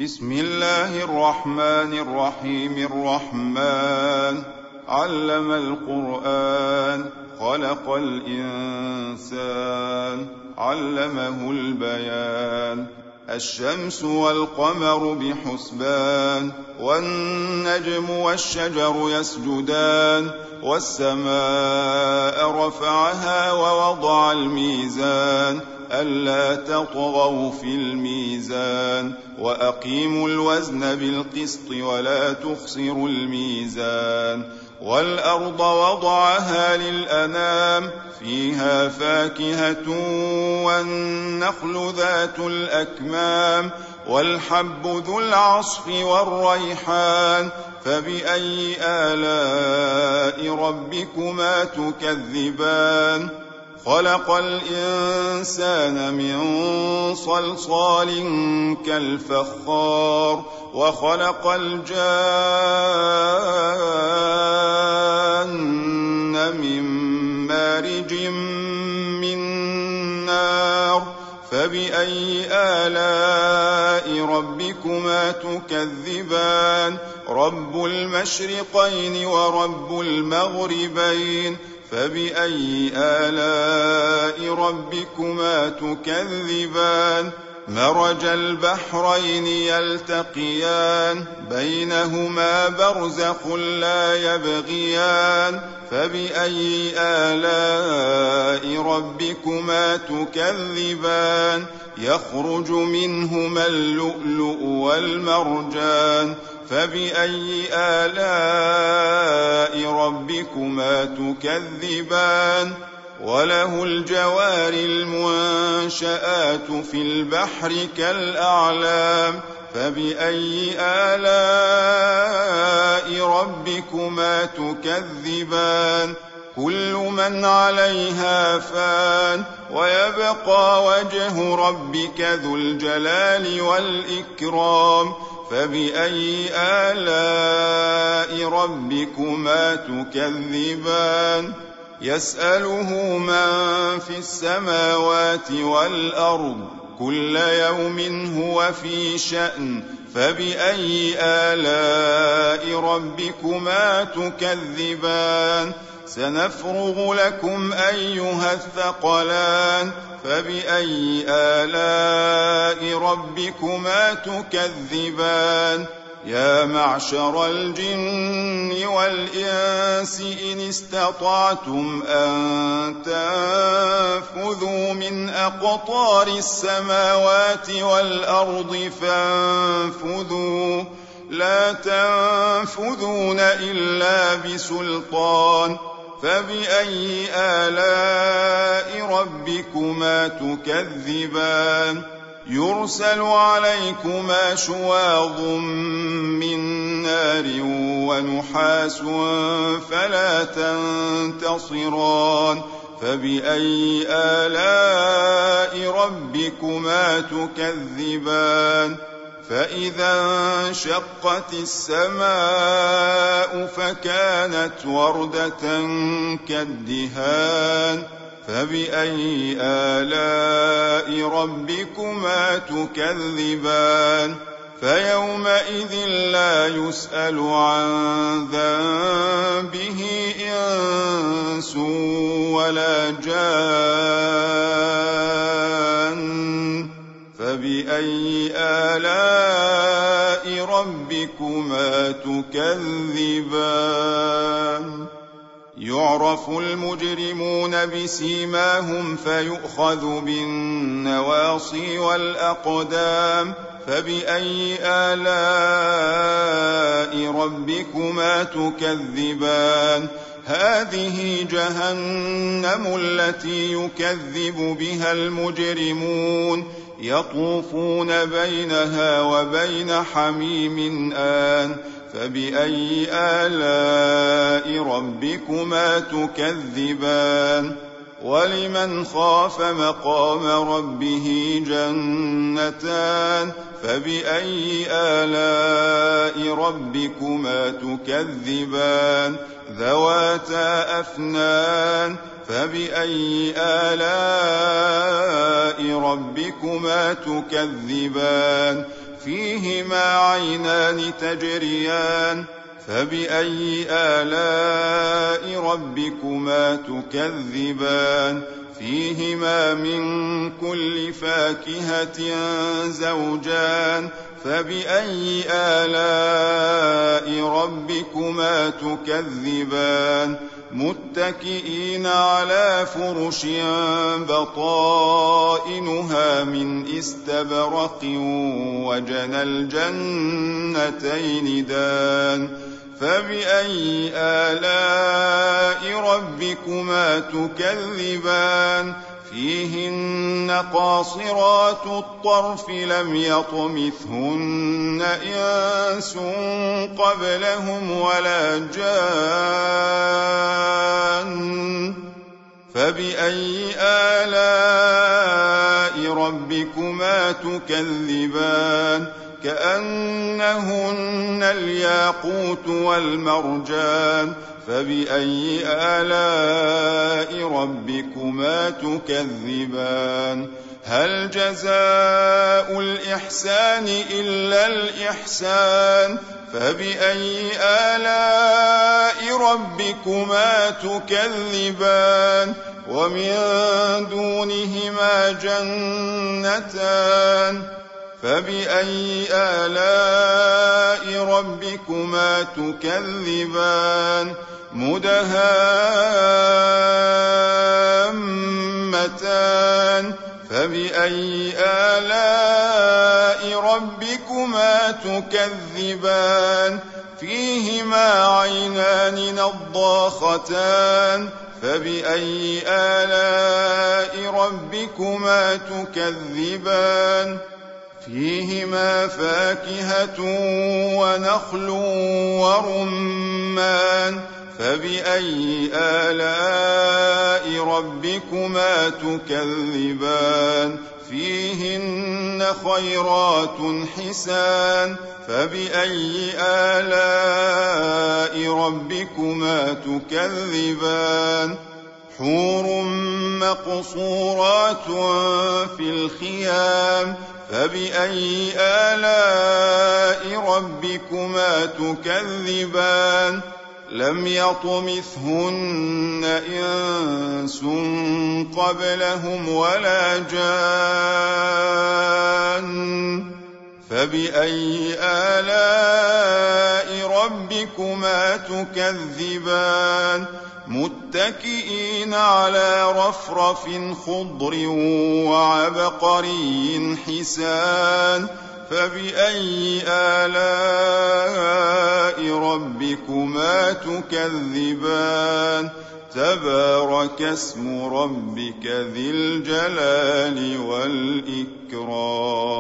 بسم الله الرحمن الرحيم. الرحمن علم القرآن، خلق الإنسان، علمه البيان. الشمس والقمر بحسبان، والنجم والشجر يسجدان، والسماء رفعها ووضع الميزان ألا تطغوا في الميزان، وأقيموا الوزن بالقسط ولا تخسروا الميزان. والأرض وضعها للأنام، فيها فاكهة والنخل ذات الأكمام، والحب ذو العصف والريحان. فبأي آلاء ربكما تكذبان؟ خلق الإنسان من صلصال كالفخار، وخلق الجان من مارج من نار. فبأي آلاء ربكما تكذبان؟ رب المشرقين ورب المغربين. فبأي آلاء ربكما تكذبان؟ مرج البحرين يلتقيان، بينهما برزخ لا يبغيان. فبأي آلاء ربكما تكذبان؟ يخرج منهما اللؤلؤ والمرجان. فبأي آلاء ربكما تكذبان؟ وله الجوار المنشآت في البحر كالأعلام. فبأي آلاء ربكما تكذبان؟ كل من عليها فان، ويبقى وجه ربك ذو الجلال والإكرام. فبأي آلاء ربكما تكذبان؟ يسأله من في السماوات والأرض، كل يوم هو في شأن. فبأي آلاء ربكما تكذبان؟ سنفرغ لكم أيها الثقلان. فبأي آلاء ربكما تكذبان؟ يا معشر الجن والإنس إن استطعتم أن تنفذوا من أقطار السماوات والأرض فانفذوا، لا تنفذون إلا بسلطان. فبأي آلاء ربكما تكذبان؟ يرسل عليكما شواظ من نار ونحاس فلا تنتصران. فبأي آلاء ربكما تكذبان؟ فإذا انشقت السماء فكانت وردة كالدهان. فبأي آلاء ربكما تكذبان؟ فيومئذ لا يسأل عن ذنبه إنس ولا جان. فبأي آلاء ربكما تكذبان؟ يعرف المجرمون بسيماهم فيؤخذ بالنواصي والأقدام. فبأي آلاء ربكما تكذبان؟ هذه جهنم التي يكذب بها المجرمون، يطوفون بينها وبين حميم آن. فبأي آلاء ربكما تكذبان؟ ولمن خاف مقام ربه جنتان. فبأي آلاء ربكما تكذبان؟ ذواتا أفنان. فبأي آلاء ربكما تكذبان فيهما عينان تجريان فبأي آلاء ربكما تكذبان فيهما من كل فاكهة زوجان فبأي آلاء ربكما تكذبان متكئين على فرش بطائنها من استبرق وجنى الجنتين دان فبأي آلاء ربكما تكذبان فيهن قاصرات الطرف لم يطمثهن إنس قبلهم ولا جان فبأي آلاء ربكما تكذبان كأنهن الياقوت والمرجان فبأي آلاء ربكما تكذبان هل جزاء الإحسان إلا الإحسان فبأي آلاء ربكما تكذبان ومن دونهما جنتان فبأي آلاء ربكما تكذبان مدهامتان فبأي آلاء ربكما تكذبان فيهما عينان نضاختان فبأي آلاء ربكما تكذبان فيهما فاكهة ونخل ورمان فبأي آلاء ربكما تكذبان فيهن خيرات حسان فبأي آلاء ربكما تكذبان حور مقصورات في الخيام فبأي آلاء ربكما تكذبان لم يطمثهن إنس قبلهم ولا جان فبأي آلاء ربكما تكذبان متكئين على رفرف خضر وعبقري حسان فبأي آلاء ربكما تكذبان تبارك اسم ربك ذي الجلال والإكرام